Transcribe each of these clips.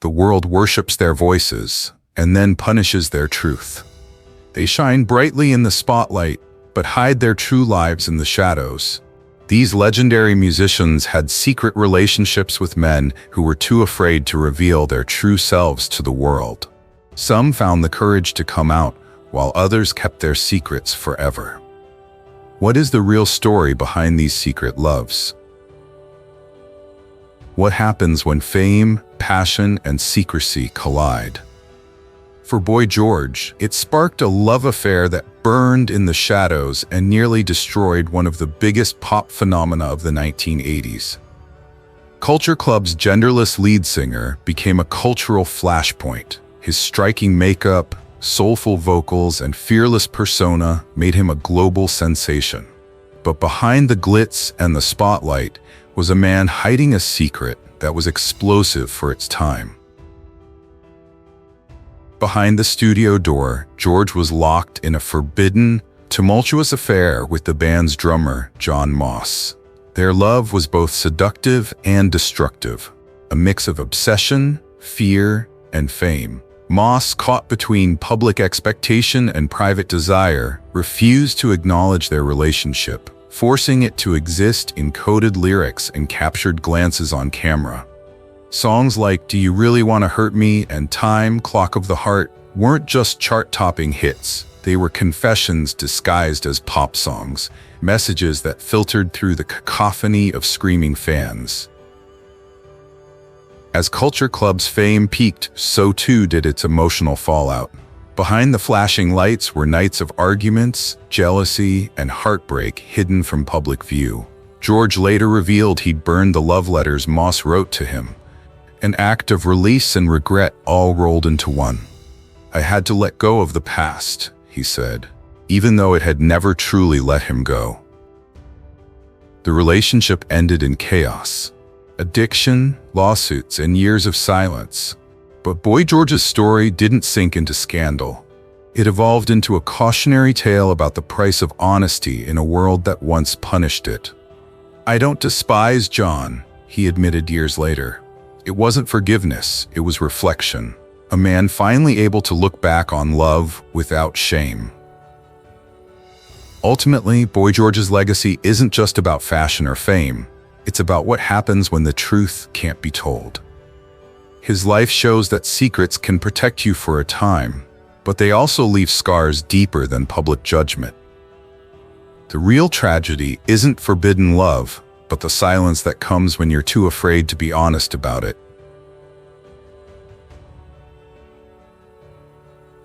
The world worships their voices and then punishes their truth. They shine brightly in the spotlight, but hide their true lives in the shadows. These legendary musicians had secret relationships with men who were too afraid to reveal their true selves to the world. Some found the courage to come out, while others kept their secrets forever. What is the real story behind these secret loves? What happens when fame, passion, and secrecy collide? For Boy George, it sparked a love affair that burned in the shadows and nearly destroyed one of the biggest pop phenomena of the 1980s. Culture Club's genderless lead singer became a cultural flashpoint. His striking makeup, soulful vocals, and fearless persona made him a global sensation. But behind the glitz and the spotlight was a man hiding a secret that was explosive for its time. Behind the studio door, George was locked in a forbidden, tumultuous affair with the band's drummer, John Moss. Their love was both seductive and destructive, a mix of obsession, fear, and fame. Moss, caught between public expectation and private desire, refused to acknowledge their relationship, forcing it to exist in coded lyrics and captured glances on camera. Songs like Do You Really Want to Hurt Me and Time, Clock of the Heart weren't just chart-topping hits. They were confessions disguised as pop songs, messages that filtered through the cacophony of screaming fans. As Culture Club's fame peaked, so too did its emotional fallout. Behind the flashing lights were nights of arguments, jealousy, and heartbreak hidden from public view. George later revealed he'd burned the love letters Moss wrote to him, an act of release and regret all rolled into one. "I had to let go of the past," he said, even though it had never truly let him go. The relationship ended in chaos. Addiction, lawsuits, and years of silence. But Boy George's story didn't sink into scandal. It evolved into a cautionary tale about the price of honesty in a world that once punished it. "I don't despise John," he admitted years later. "It wasn't forgiveness, it was reflection. A man finally able to look back on love without shame." Ultimately, Boy George's legacy isn't just about fashion or fame. It's about what happens when the truth can't be told. His life shows that secrets can protect you for a time, but they also leave scars deeper than public judgment. The real tragedy isn't forbidden love, but the silence that comes when you're too afraid to be honest about it.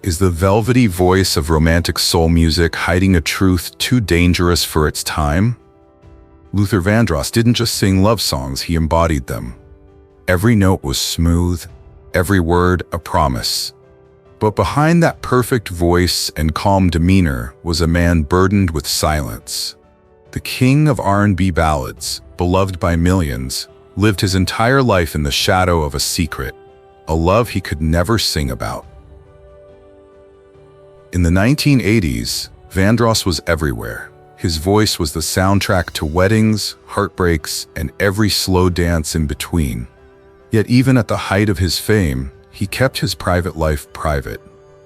Is the velvety voice of romantic soul music hiding a truth too dangerous for its time? Luther Vandross didn't just sing love songs, he embodied them. Every note was smooth, every word a promise. But behind that perfect voice and calm demeanor was a man burdened with silence. The king of R&B ballads, beloved by millions, lived his entire life in the shadow of a secret, a love he could never sing about. In the 1980s, Vandross was everywhere. His voice was the soundtrack to weddings, heartbreaks, and every slow dance in between. Yet even at the height of his fame, he kept his private life private.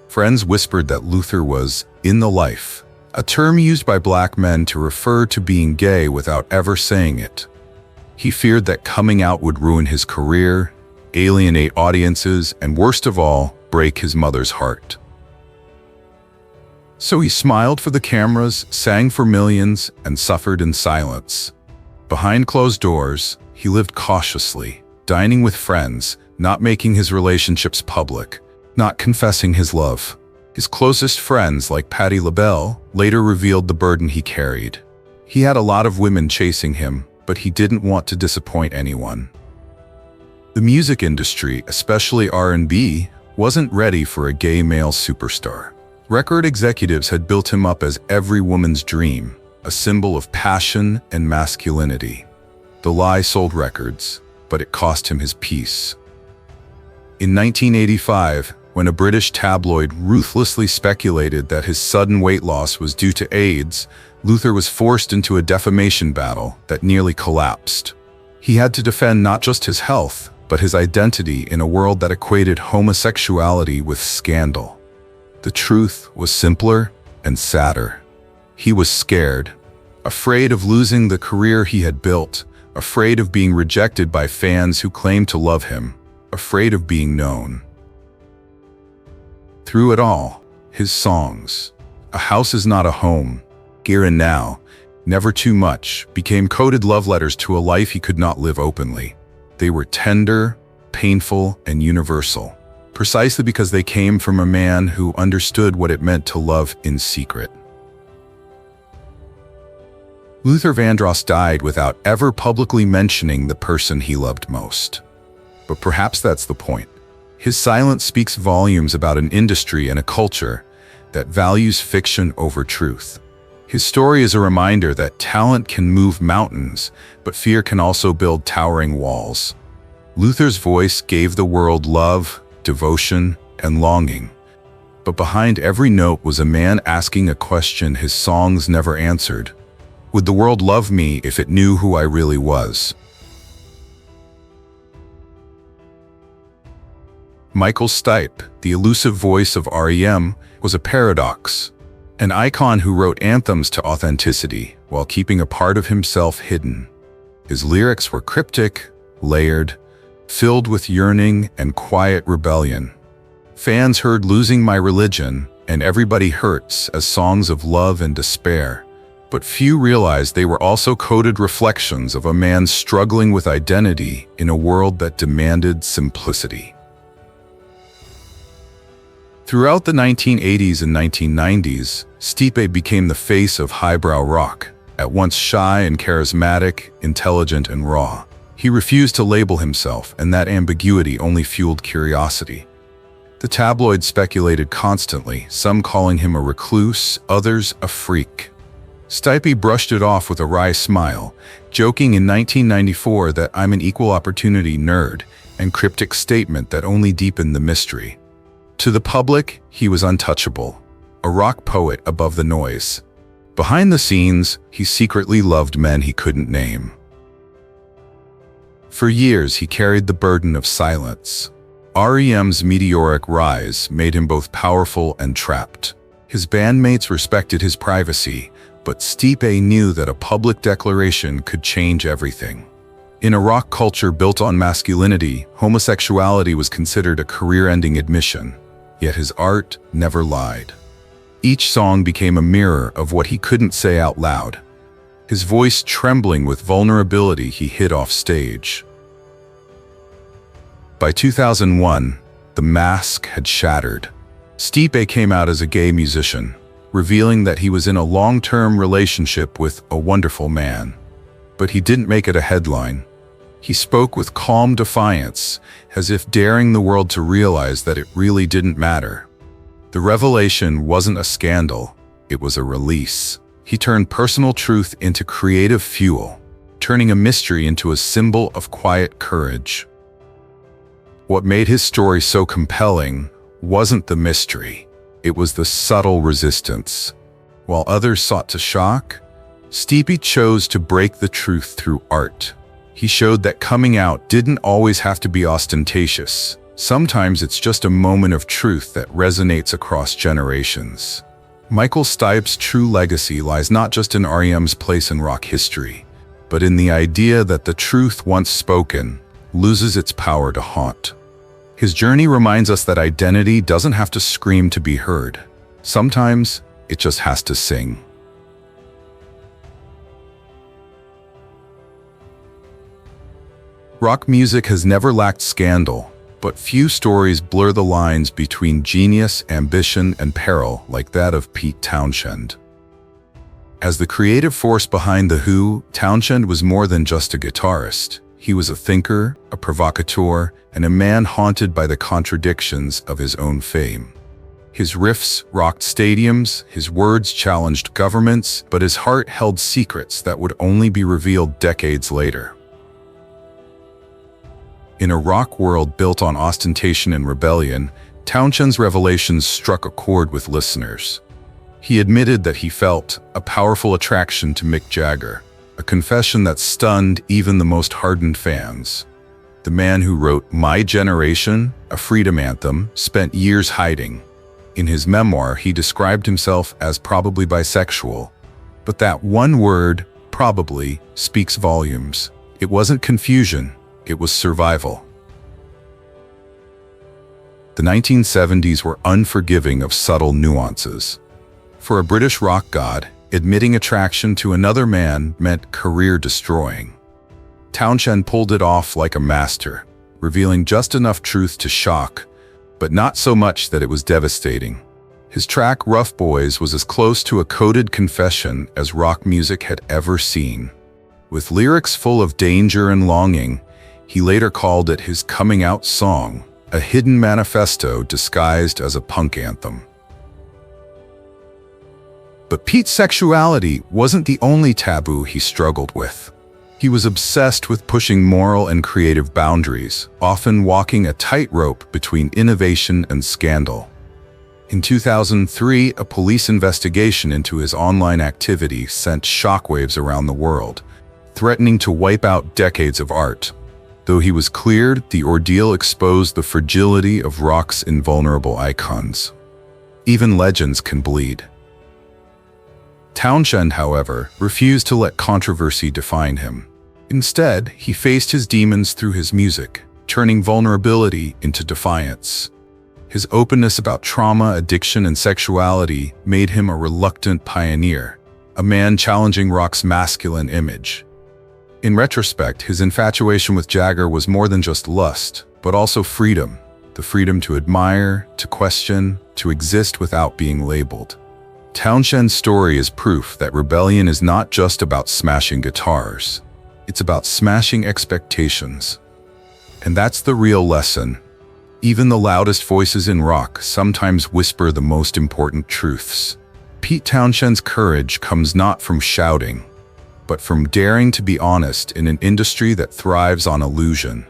Friends whispered that Luther was in the life, a term used by black men to refer to being gay without ever saying it. He feared that coming out would ruin his career, alienate audiences, and worst of all, break his mother's heart. So he smiled for the cameras, sang for millions, and suffered in silence. Behind closed doors, he lived cautiously, dining with friends, not making his relationships public, not confessing his love. His closest friends, like Patti LaBelle, later revealed the burden he carried. He had a lot of women chasing him, but he didn't want to disappoint anyone. The music industry, especially R&B, wasn't ready for a gay male superstar. Record executives had built him up as every woman's dream, a symbol of passion and masculinity. The lie sold records, but it cost him his peace. In 1985, when a British tabloid ruthlessly speculated that his sudden weight loss was due to AIDS, Luther was forced into a defamation battle that nearly collapsed. He had to defend not just his health, but his identity in a world that equated homosexuality with scandal. The truth was simpler and sadder. He was scared, afraid of losing the career he had built, afraid of being rejected by fans who claimed to love him, afraid of being known. Through it all, his songs, "A House Is Not a Home," "Here and Now," "Never Too Much," became coded love letters to a life he could not live openly. They were tender, painful, and universal, precisely because they came from a man who understood what it meant to love in secret. Luther Vandross died without ever publicly mentioning the person he loved most. But perhaps that's the point. His silence speaks volumes about an industry and a culture that values fiction over truth. His story is a reminder that talent can move mountains, but fear can also build towering walls. Luther's voice gave the world love, devotion, and longing. But behind every note was a man asking a question his songs never answered. Would the world love me if it knew who I really was? Michael Stipe, the elusive voice of REM, was a paradox. An icon who wrote anthems to authenticity while keeping a part of himself hidden. His lyrics were cryptic, layered, filled with yearning and quiet rebellion. Fans heard "Losing My Religion" and "Everybody Hurts" as songs of love and despair, but few realized they were also coded reflections of a man struggling with identity in a world that demanded simplicity. Throughout the 1980s and 1990s, Stipe became the face of highbrow rock, at once shy and charismatic, intelligent and raw. He refused to label himself, and that ambiguity only fueled curiosity. The tabloids speculated constantly, some calling him a recluse, others a freak. Stipe brushed it off with a wry smile, joking in 1994 that "I'm an equal opportunity nerd," and cryptic statement that only deepened the mystery. To the public, he was untouchable, a rock poet above the noise. Behind the scenes, he secretly loved men he couldn't name. For years, he carried the burden of silence. REM's meteoric rise made him both powerful and trapped. His bandmates respected his privacy, but Stipe knew that a public declaration could change everything. In a rock culture built on masculinity, homosexuality was considered a career-ending admission. Yet his art never lied. Each song became a mirror of what he couldn't say out loud, his voice trembling with vulnerability he hid off stage. By 2001, the mask had shattered. Stipe came out as a gay musician, revealing that he was in a long-term relationship with a wonderful man. But he didn't make it a headline. He spoke with calm defiance, as if daring the world to realize that it really didn't matter. The revelation wasn't a scandal, it was a release. He turned personal truth into creative fuel, turning a mystery into a symbol of quiet courage. What made his story so compelling wasn't the mystery, it was the subtle resistance. While others sought to shock, Stipe chose to break the truth through art. He showed that coming out didn't always have to be ostentatious. Sometimes it's just a moment of truth that resonates across generations. Michael Stipe's true legacy lies not just in REM's place in rock history, but in the idea that the truth once spoken loses its power to haunt. His journey reminds us that identity doesn't have to scream to be heard. Sometimes it just has to sing. Rock music has never lacked scandal, but few stories blur the lines between genius, ambition, and peril like that of Pete Townshend. As the creative force behind The Who, Townshend was more than just a guitarist. He was a thinker, a provocateur, and a man haunted by the contradictions of his own fame. His riffs rocked stadiums, his words challenged governments, but his heart held secrets that would only be revealed decades later. In a rock world built on ostentation and rebellion, Townshend's revelations struck a chord with listeners. He admitted that he felt a powerful attraction to Mick Jagger, a confession that stunned even the most hardened fans. The man who wrote My Generation, a freedom anthem, spent years hiding. In his memoir, he described himself as probably bisexual. But that one word, probably, speaks volumes. It wasn't confusion, it was survival. The 1970s were unforgiving of subtle nuances. For a British rock god, admitting attraction to another man meant career-destroying. Townshend pulled it off like a master, revealing just enough truth to shock, but not so much that it was devastating. His track Rough Boys was as close to a coded confession as rock music had ever seen. With lyrics full of danger and longing, he later called it his coming-out song, a hidden manifesto disguised as a punk anthem. But Pete's sexuality wasn't the only taboo he struggled with. He was obsessed with pushing moral and creative boundaries, often walking a tightrope between innovation and scandal. In 2003, a police investigation into his online activity sent shockwaves around the world, threatening to wipe out decades of art. Though he was cleared, the ordeal exposed the fragility of rock's invulnerable icons. Even legends can bleed. Townshend, however, refused to let controversy define him. Instead, he faced his demons through his music, turning vulnerability into defiance. His openness about trauma, addiction, and sexuality made him a reluctant pioneer, a man challenging rock's masculine image. In retrospect, his infatuation with Jagger was more than just lust, but also freedom. The freedom to admire, to question, to exist without being labeled. Townshend's story is proof that rebellion is not just about smashing guitars. It's about smashing expectations. And that's the real lesson. Even the loudest voices in rock sometimes whisper the most important truths. Pete Townshend's courage comes not from shouting, but from daring to be honest in an industry that thrives on illusion.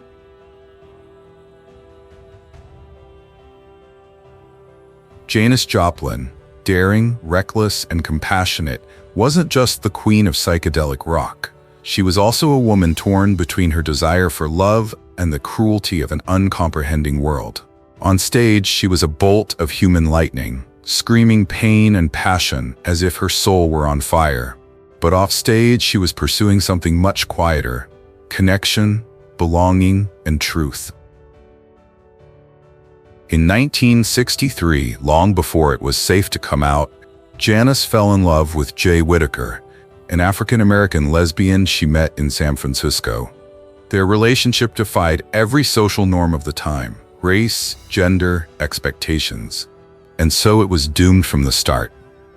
Janis Joplin, daring, reckless, and compassionate, wasn't just the queen of psychedelic rock. She was also a woman torn between her desire for love and the cruelty of an uncomprehending world. On stage, she was a bolt of human lightning, screaming pain and passion as if her soul were on fire. But off stage, she was pursuing something much quieter: connection, belonging, and truth. In 1963, long before it was safe to come out, Janis fell in love with Jay Whittaker, an African-American lesbian she met in San Francisco. Their relationship defied every social norm of the time: race, gender, expectations. And so it was doomed from the start.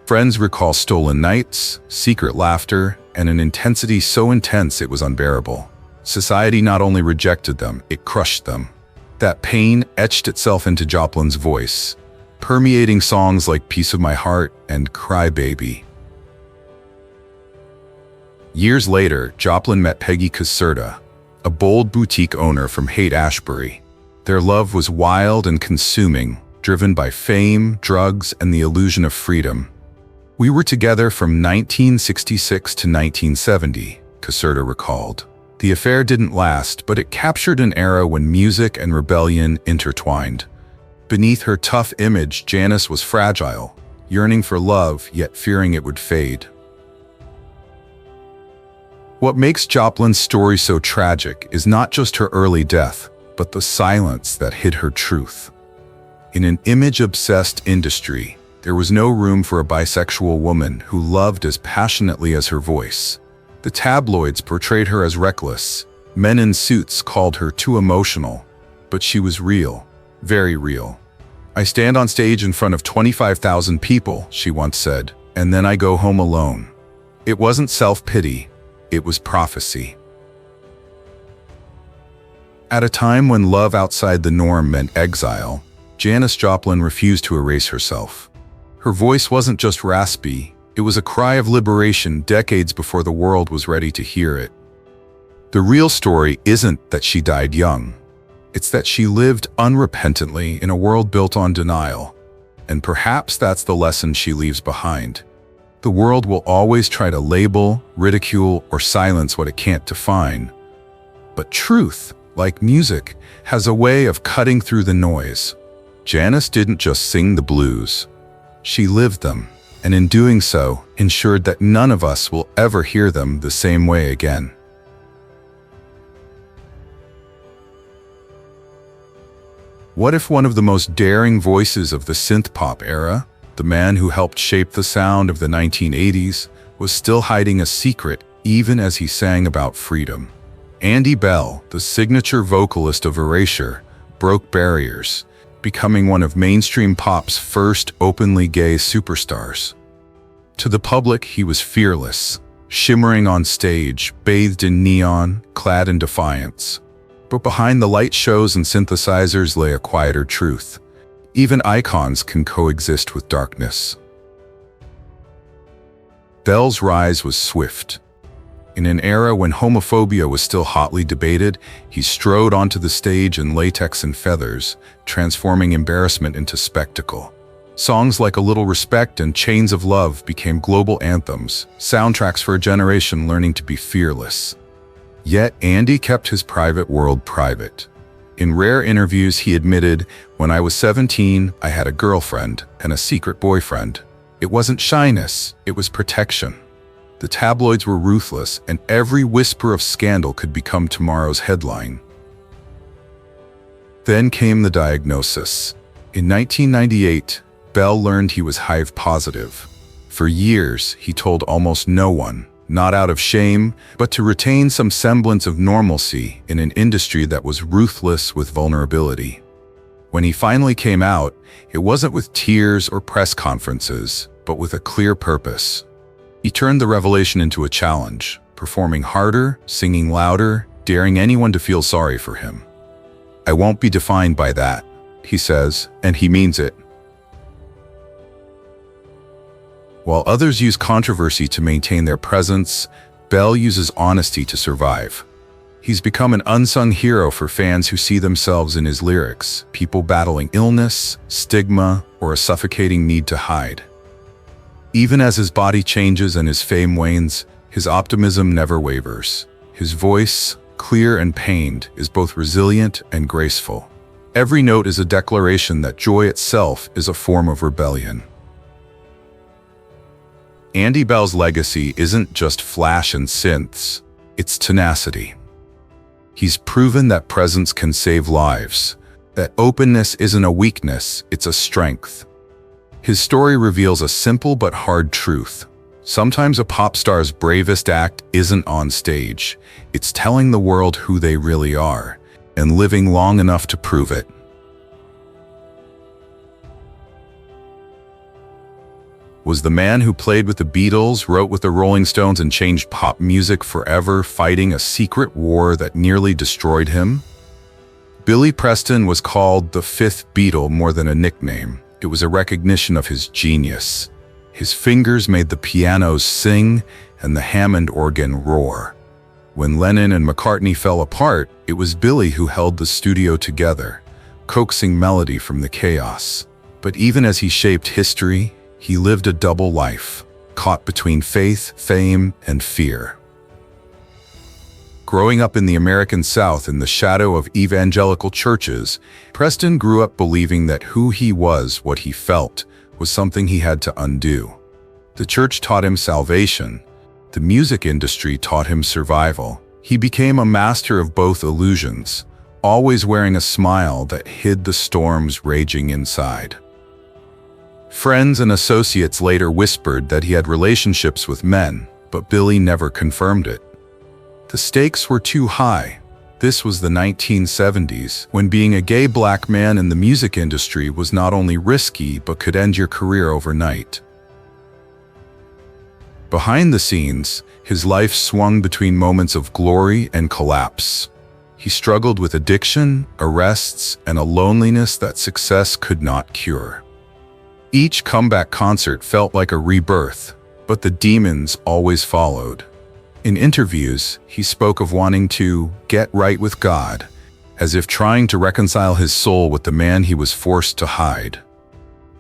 Friends recall stolen nights, secret laughter, and an intensity so intense it was unbearable. Society not only rejected them, it crushed them. That pain etched itself into Joplin's voice, permeating songs like Piece of My Heart and Cry Baby. Years later, Joplin met Peggy Caserta, a bold boutique owner from Haight-Ashbury. Their love was wild and consuming, driven by fame, drugs, and the illusion of freedom. "We were together from 1966 to 1970, Caserta recalled. The affair didn't last, but it captured an era when music and rebellion intertwined. Beneath her tough image, Janis was fragile, yearning for love, yet fearing it would fade. What makes Joplin's story so tragic is not just her early death, but the silence that hid her truth. In an image-obsessed industry, there was no room for a bisexual woman who loved as passionately as her voice. The tabloids portrayed her as reckless. Men in suits called her too emotional. But she was real, very real. "I stand on stage in front of 25,000 people," she once said, "and then I go home alone." It wasn't self-pity, it was prophecy. At a time when love outside the norm meant exile, Janis Joplin refused to erase herself. Her voice wasn't just raspy, it was a cry of liberation decades before the world was ready to hear it. The real story isn't that she died young. It's that she lived unrepentantly in a world built on denial. And perhaps that's the lesson she leaves behind. The world will always try to label, ridicule, or silence what it can't define. But truth, like music, has a way of cutting through the noise. Janis didn't just sing the blues. She lived them, and in doing so, ensured that none of us will ever hear them the same way again. What if one of the most daring voices of the synth-pop era, the man who helped shape the sound of the 1980s, was still hiding a secret even as he sang about freedom? Andy Bell, the signature vocalist of Erasure, broke barriers, becoming one of mainstream pop's first openly gay superstars. To the public, he was fearless, shimmering on stage, bathed in neon, clad in defiance. But behind the light shows and synthesizers lay a quieter truth. Even icons can coexist with darkness. Bell's rise was swift. In an era when homophobia was still hotly debated, he strode onto the stage in latex and feathers, transforming embarrassment into spectacle. Songs like A Little Respect and Chains of Love became global anthems, soundtracks for a generation learning to be fearless. Yet Andy kept his private world private. In rare interviews, he admitted, "When I was 17, I had a girlfriend and a secret boyfriend. It wasn't shyness, it was protection." The tabloids were ruthless, and every whisper of scandal could become tomorrow's headline. Then came the diagnosis. In 1998, Bell learned he was HIV positive. For years, he told almost no one, not out of shame, but to retain some semblance of normalcy in an industry that was ruthless with vulnerability. When he finally came out, it wasn't with tears or press conferences, but with a clear purpose. He turned the revelation into a challenge, performing harder, singing louder, daring anyone to feel sorry for him. "I won't be defined by that," he says, and he means it. While others use controversy to maintain their presence, Bell uses honesty to survive. He's become an unsung hero for fans who see themselves in his lyrics, people battling illness, stigma, or a suffocating need to hide. Even as his body changes and his fame wanes, his optimism never wavers. His voice, clear and pained, is both resilient and graceful. Every note is a declaration that joy itself is a form of rebellion. Andy Bell's legacy isn't just flash and synths, it's tenacity. He's proven that presence can save lives, that openness isn't a weakness, it's a strength. His story reveals a simple but hard truth. Sometimes a pop star's bravest act isn't on stage, it's telling the world who they really are, and living long enough to prove it. Was the man who played with the Beatles, wrote with the Rolling Stones, and changed pop music forever fighting a secret war that nearly destroyed him? Billy Preston was called the fifth Beatle more than a nickname. It was a recognition of his genius. His fingers made the pianos sing and the Hammond organ roar. When Lennon and McCartney fell apart, it was Billy who held the studio together, coaxing melody from the chaos. But even as he shaped history, he lived a double life, caught between faith, fame, and fear. Growing up in the American South in the shadow of evangelical churches, Preston grew up believing that who he was, what he felt, was something he had to undo. The church taught him salvation. The music industry taught him survival. He became a master of both illusions, always wearing a smile that hid the storms raging inside. Friends and associates later whispered that he had relationships with men, but Billy never confirmed it. The stakes were too high. This was the 1970s, when being a gay black man in the music industry was not only risky but could end your career overnight. Behind the scenes, his life swung between moments of glory and collapse. He struggled with addiction, arrests, and a loneliness that success could not cure. Each comeback concert felt like a rebirth, but the demons always followed. In interviews, he spoke of wanting to get right with God, as if trying to reconcile his soul with the man he was forced to hide.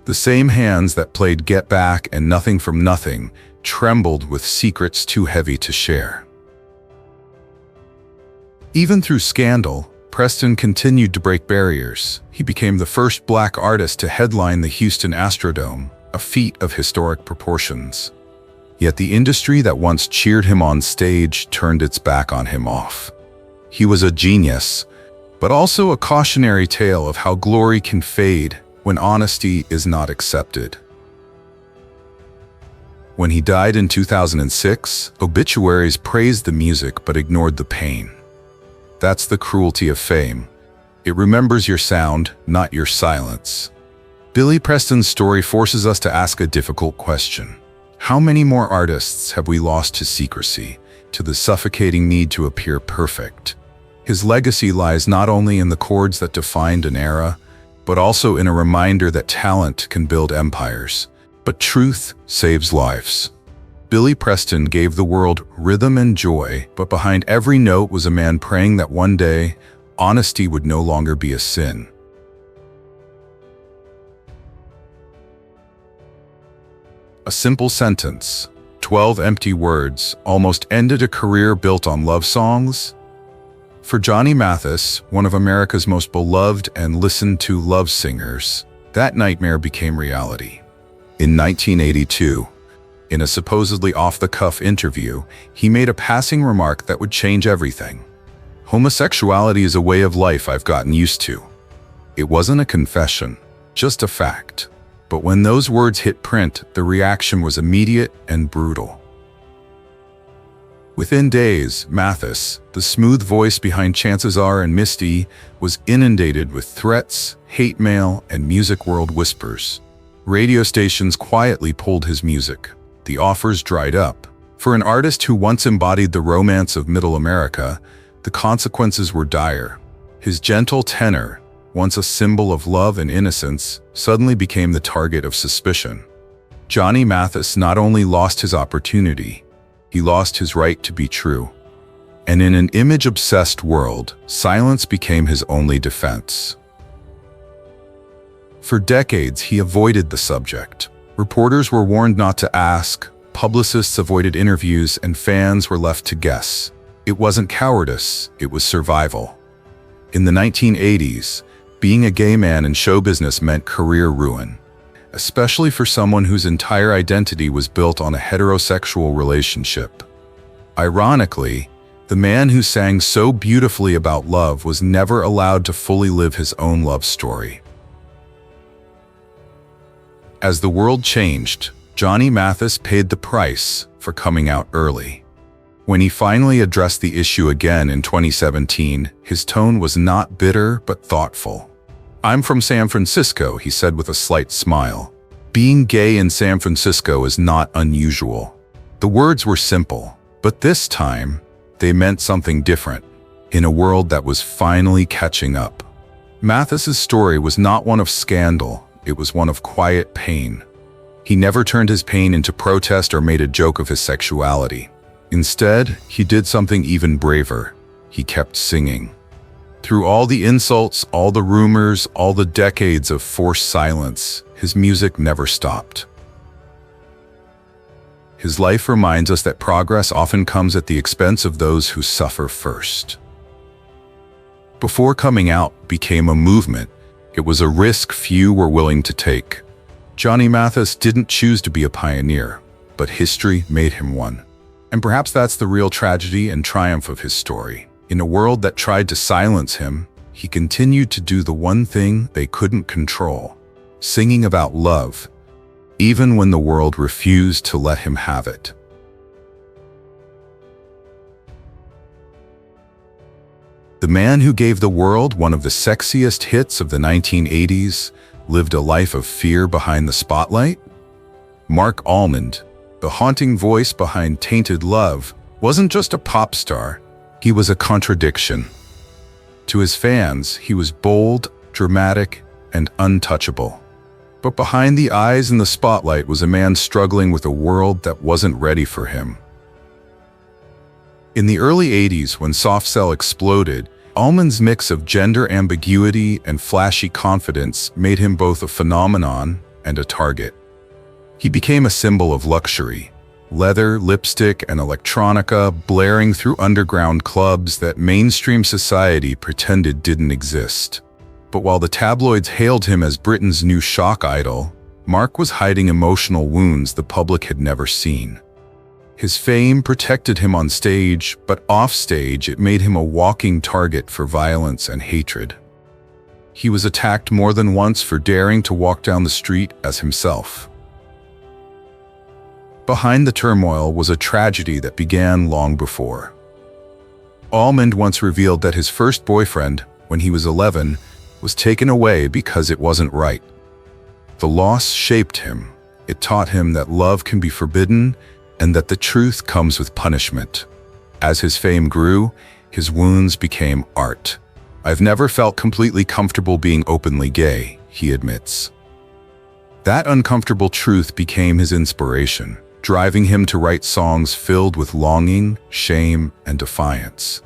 The same hands that played Get Back and Nothing from Nothing trembled with secrets too heavy to share. Even through scandal, Preston continued to break barriers. He became the first black artist to headline the Houston Astrodome, a feat of historic proportions. Yet the industry that once cheered him on stage turned its back on him off. He was a genius, but also a cautionary tale of how glory can fade when honesty is not accepted. When he died in 2006, obituaries praised the music but ignored the pain. That's the cruelty of fame. It remembers your sound, not your silence. Billy Preston's story forces us to ask a difficult question. How many more artists have we lost to secrecy, to the suffocating need to appear perfect? His legacy lies not only in the chords that defined an era, but also in a reminder that talent can build empires, but truth saves lives. Billy Preston gave the world rhythm and joy, but behind every note was a man praying that one day, honesty would no longer be a sin. A simple sentence, 12 empty words, almost ended a career built on love songs. For Johnny Mathis, one of America's most beloved and listened to love singers, that nightmare became reality. In 1982, in a supposedly off-the-cuff interview, he made a passing remark that would change everything. "Homosexuality is a way of life I've gotten used to." It wasn't a confession, just a fact. But when those words hit print, the reaction was immediate and brutal. Within days, Mathis, the smooth voice behind Chances Are and Misty, was inundated with threats, hate mail, and music world whispers. Radio stations quietly pulled his music. The offers dried up. For an artist who once embodied the romance of Middle America, the consequences were dire. His gentle tenor, once a symbol of love and innocence, suddenly became the target of suspicion. Johnny Mathis not only lost his opportunity, he lost his right to be true. And in an image-obsessed world, silence became his only defense. For decades, he avoided the subject. Reporters were warned not to ask, publicists avoided interviews, and fans were left to guess. It wasn't cowardice, it was survival. In the 1980s, being a gay man in show business meant career ruin, especially for someone whose entire identity was built on a heterosexual relationship. Ironically, the man who sang so beautifully about love was never allowed to fully live his own love story. As the world changed, Johnny Mathis paid the price for coming out early. When he finally addressed the issue again in 2017, his tone was not bitter but thoughtful. "I'm from San Francisco," he said with a slight smile. "Being gay in San Francisco is not unusual." The words were simple, but this time, they meant something different, in a world that was finally catching up. Mathis's story was not one of scandal, it was one of quiet pain. He never turned his pain into protest or made a joke of his sexuality. Instead, he did something even braver. He kept singing. Through all the insults, all the rumors, all the decades of forced silence, his music never stopped. His life reminds us that progress often comes at the expense of those who suffer first. Before coming out became a movement, it was a risk few were willing to take. Johnny Mathis didn't choose to be a pioneer, but history made him one. And perhaps that's the real tragedy and triumph of his story. In a world that tried to silence him, he continued to do the one thing they couldn't control, singing about love, even when the world refused to let him have it. The man who gave the world one of the sexiest hits of the 1980s lived a life of fear behind the spotlight? Marc Almond, the haunting voice behind Tainted Love, wasn't just a pop star, he was a contradiction. To his fans, he was bold, dramatic, and untouchable. But behind the eyes in the spotlight was a man struggling with a world that wasn't ready for him. In the early 80s, when soft cell exploded, Almond's mix of gender ambiguity and flashy confidence made him both a phenomenon and a target. He became a symbol of luxury, leather, lipstick, and electronica blaring through underground clubs that mainstream society pretended didn't exist. But while the tabloids hailed him as Britain's new shock idol, Marc was hiding emotional wounds the public had never seen. His fame protected him on stage, but off-stage it made him a walking target for violence and hatred. He was attacked more than once for daring to walk down the street as himself. Behind the turmoil was a tragedy that began long before. Almond once revealed that his first boyfriend, when he was 11, was taken away because it wasn't right. The loss shaped him. It taught him that love can be forbidden and that the truth comes with punishment. As his fame grew, his wounds became art. "I've never felt completely comfortable being openly gay," he admits. That uncomfortable truth became his inspiration, driving him to write songs filled with longing, shame, and defiance.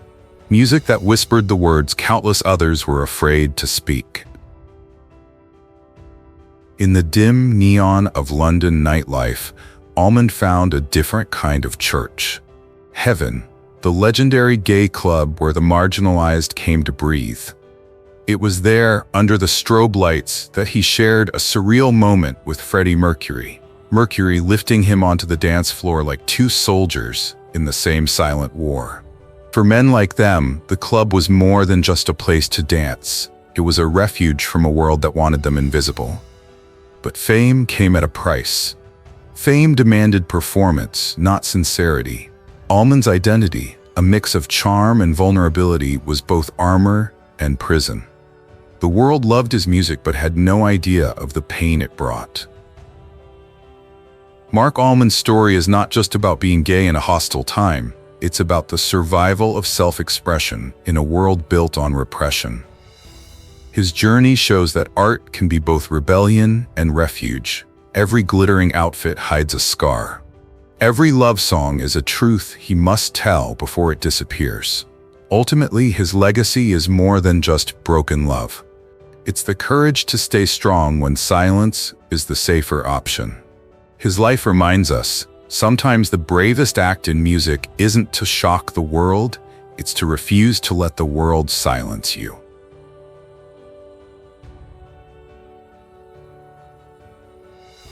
Music that whispered the words countless others were afraid to speak. In the dim neon of London nightlife, Almond found a different kind of church. Heaven, the legendary gay club where the marginalized came to breathe. It was there, under the strobe lights, that he shared a surreal moment with Freddie Mercury. Mercury lifting him onto the dance floor like two soldiers in the same silent war. For men like them, the club was more than just a place to dance. It was a refuge from a world that wanted them invisible. But fame came at a price. Fame demanded performance, not sincerity. Almond's identity, a mix of charm and vulnerability, was both armor and prison. The world loved his music but had no idea of the pain it brought. Marc Almond's story is not just about being gay in a hostile time. It's about the survival of self-expression in a world built on repression. His journey shows that art can be both rebellion and refuge. Every glittering outfit hides a scar. Every love song is a truth he must tell before it disappears. Ultimately, his legacy is more than just broken love. It's the courage to stay strong when silence is the safer option. His life reminds us, sometimes the bravest act in music isn't to shock the world, it's to refuse to let the world silence you.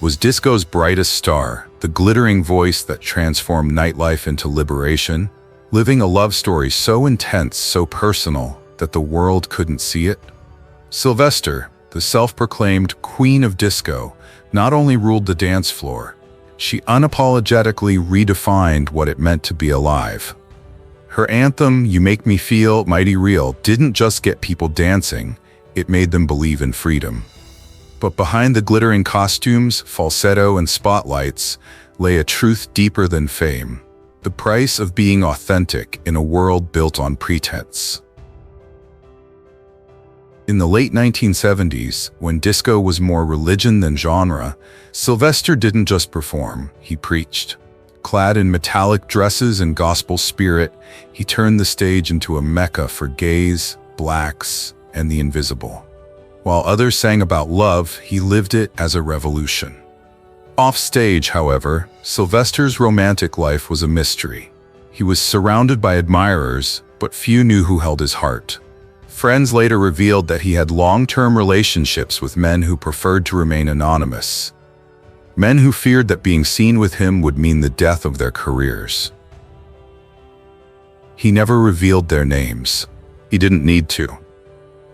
Was disco's brightest star, the glittering voice that transformed nightlife into liberation, living a love story so intense, so personal, that the world couldn't see it? Sylvester, the self-proclaimed queen of disco, not only ruled the dance floor, she unapologetically redefined what it meant to be alive. Her anthem, "You Make Me Feel Mighty Real," didn't just get people dancing, it made them believe in freedom. But behind the glittering costumes, falsetto, and spotlights lay a truth deeper than fame. The price of being authentic in a world built on pretense. In the late 1970s, when disco was more religion than genre, Sylvester didn't just perform, he preached. Clad in metallic dresses and gospel spirit, he turned the stage into a mecca for gays, blacks, and the invisible. While others sang about love, he lived it as a revolution. Off stage, however, Sylvester's romantic life was a mystery. He was surrounded by admirers, but few knew who held his heart. Friends later revealed that he had long-term relationships with men who preferred to remain anonymous. Men who feared that being seen with him would mean the death of their careers. He never revealed their names. He didn't need to.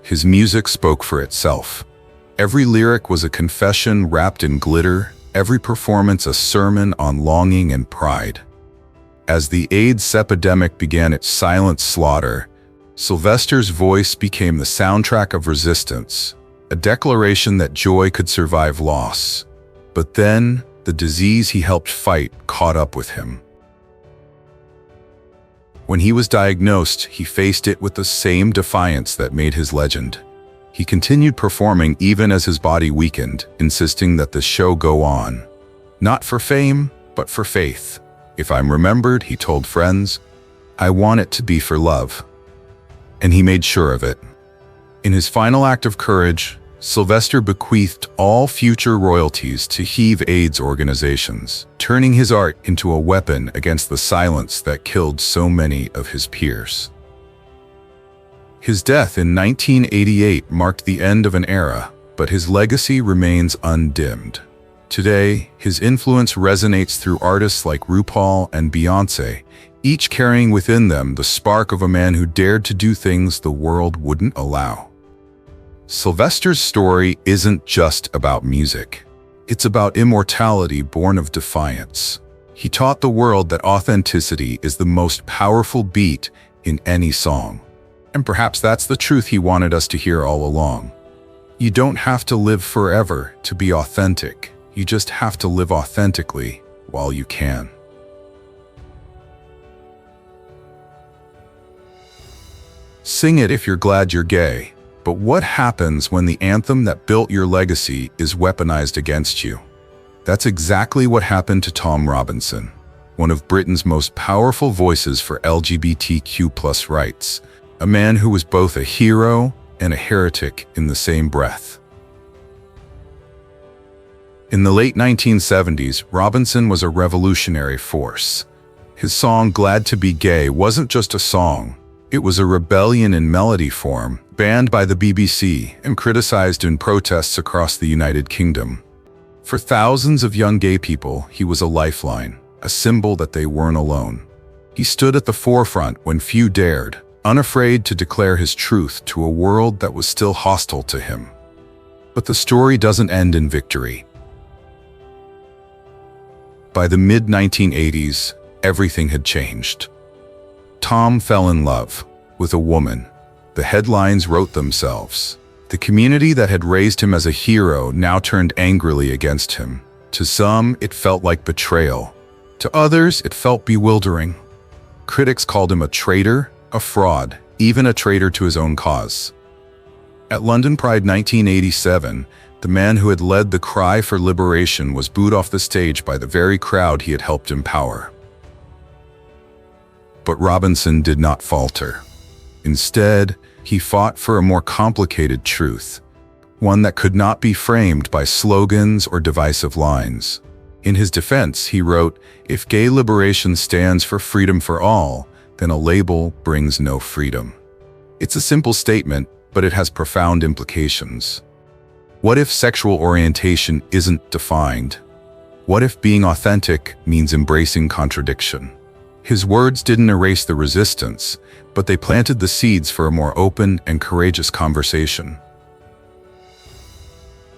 His music spoke for itself. Every lyric was a confession wrapped in glitter, every performance a sermon on longing and pride. As the AIDS epidemic began its silent slaughter, Sylvester's voice became the soundtrack of resistance, a declaration that joy could survive loss. But then, the disease he helped fight caught up with him. When he was diagnosed, he faced it with the same defiance that made his legend. He continued performing even as his body weakened, insisting that the show go on. Not for fame, but for faith. "If I'm remembered," he told friends, "I want it to be for love." And he made sure of it. In his final act of courage, Sylvester bequeathed all future royalties to HIV/AIDS organizations, turning his art into a weapon against the silence that killed so many of his peers. His death in 1988 marked the end of an era, but his legacy remains undimmed. Today, his influence resonates through artists like RuPaul and Beyoncé, each carrying within them the spark of a man who dared to do things the world wouldn't allow. Sylvester's story isn't just about music. It's about immortality born of defiance. He taught the world that authenticity is the most powerful beat in any song. And perhaps that's the truth he wanted us to hear all along. You don't have to live forever to be authentic. You just have to live authentically while you can. Sing it if you're glad you're gay. But what happens when the anthem that built your legacy is weaponized against you? That's exactly what happened to Tom Robinson, one of Britain's most powerful voices for LGBTQ+ rights, a man who was both a hero and a heretic in the same breath. In the late 1970s, Robinson was a revolutionary force. His song "Glad to Be Gay" wasn't just a song. It was a rebellion in melody form, banned by the BBC and criticized in protests across the United Kingdom. For thousands of young gay people, he was a lifeline, a symbol that they weren't alone. He stood at the forefront when few dared, unafraid to declare his truth to a world that was still hostile to him. But the story doesn't end in victory. By the mid-1980s, everything had changed. Tom fell in love with a woman. The headlines wrote themselves. The community that had raised him as a hero now turned angrily against him. To some, it felt like betrayal. To others, it felt bewildering. Critics called him a traitor, a fraud, even a traitor to his own cause. At London Pride 1987, the man who had led the cry for liberation was booed off the stage by the very crowd he had helped empower. But Robinson did not falter. Instead, he fought for a more complicated truth, one that could not be framed by slogans or divisive lines. In his defense, he wrote, "If gay liberation stands for freedom for all, then a label brings no freedom." It's a simple statement, but it has profound implications. What if sexual orientation isn't defined? What if being authentic means embracing contradiction? His words didn't erase the resistance, but they planted the seeds for a more open and courageous conversation.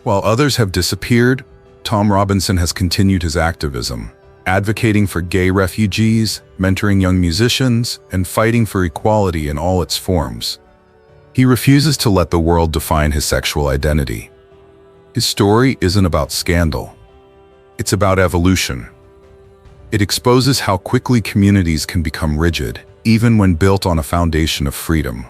While others have disappeared, Tom Robinson has continued his activism, advocating for gay refugees, mentoring young musicians, and fighting for equality in all its forms. He refuses to let the world define his sexual identity. His story isn't about scandal. It's about evolution. It exposes how quickly communities can become rigid, even when built on a foundation of freedom.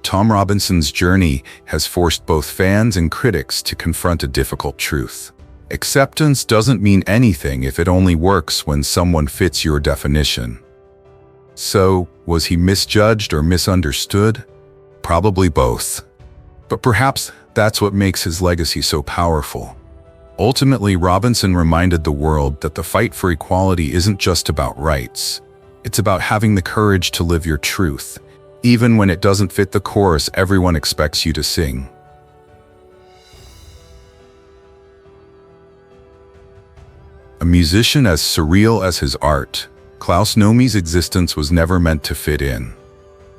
Tom Robinson's journey has forced both fans and critics to confront a difficult truth. Acceptance doesn't mean anything if it only works when someone fits your definition. So, was he misjudged or misunderstood? Probably both. But perhaps that's what makes his legacy so powerful. Ultimately, Robinson reminded the world that the fight for equality isn't just about rights. It's about having the courage to live your truth, even when it doesn't fit the chorus everyone expects you to sing. A musician as surreal as his art, Klaus Nomi's existence was never meant to fit in.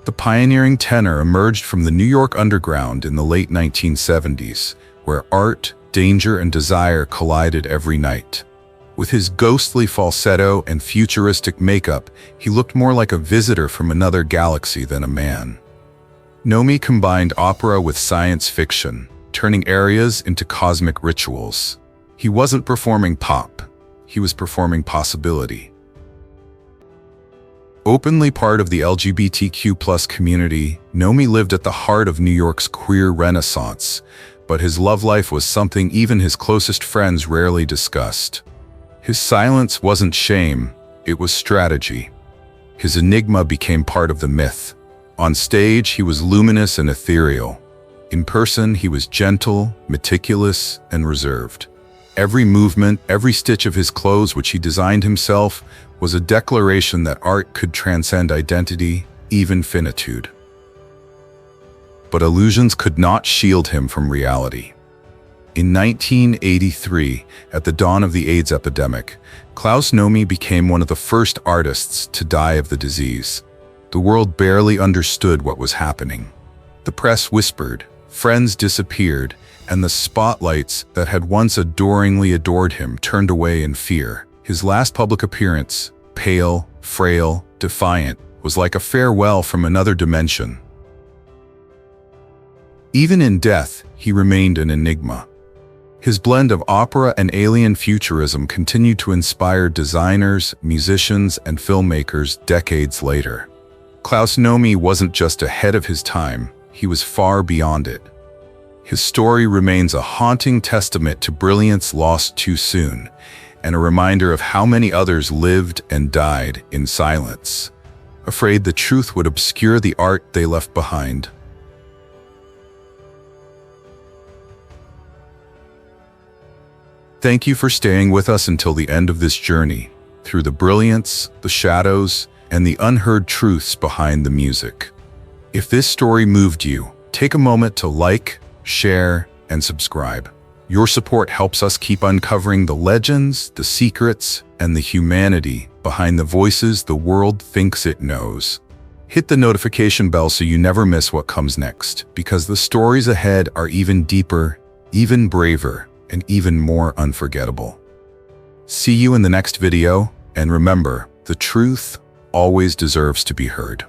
The pioneering tenor emerged from the New York underground in the late 1970s, where art, danger, and desire collided every night. With his ghostly falsetto and futuristic makeup, he looked more like a visitor from another galaxy than a man. Nomi combined opera with science fiction, turning arias into cosmic rituals. He wasn't performing pop, he was performing possibility. Openly part of the LGBTQ+ community, Nomi lived at the heart of New York's queer renaissance, but his love life was something even his closest friends rarely discussed. His silence wasn't shame, it was strategy. His enigma became part of the myth. On stage, he was luminous and ethereal. In person, he was gentle, meticulous, and reserved. Every movement, every stitch of his clothes which he designed himself, was a declaration that art could transcend identity, even finitude. But illusions could not shield him from reality. In 1983, at the dawn of the AIDS epidemic, Klaus Nomi became one of the first artists to die of the disease. The world barely understood what was happening. The press whispered, friends disappeared, and the spotlights that had once adoringly adored him turned away in fear. His last public appearance, pale, frail, defiant, was like a farewell from another dimension. Even in death, he remained an enigma. His blend of opera and alien futurism continued to inspire designers, musicians, and filmmakers decades later. Klaus Nomi wasn't just ahead of his time, he was far beyond it. His story remains a haunting testament to brilliance lost too soon, and a reminder of how many others lived and died in silence, afraid the truth would obscure the art they left behind. Thank you for staying with us until the end of this journey, through the brilliance, the shadows, and the unheard truths behind the music. If this story moved you, take a moment to like, share, and subscribe. Your support helps us keep uncovering the legends, the secrets, and the humanity behind the voices the world thinks it knows. Hit the notification bell so you never miss what comes next, because the stories ahead are even deeper, even braver, and even more unforgettable. See you in the next video, and remember, the truth always deserves to be heard.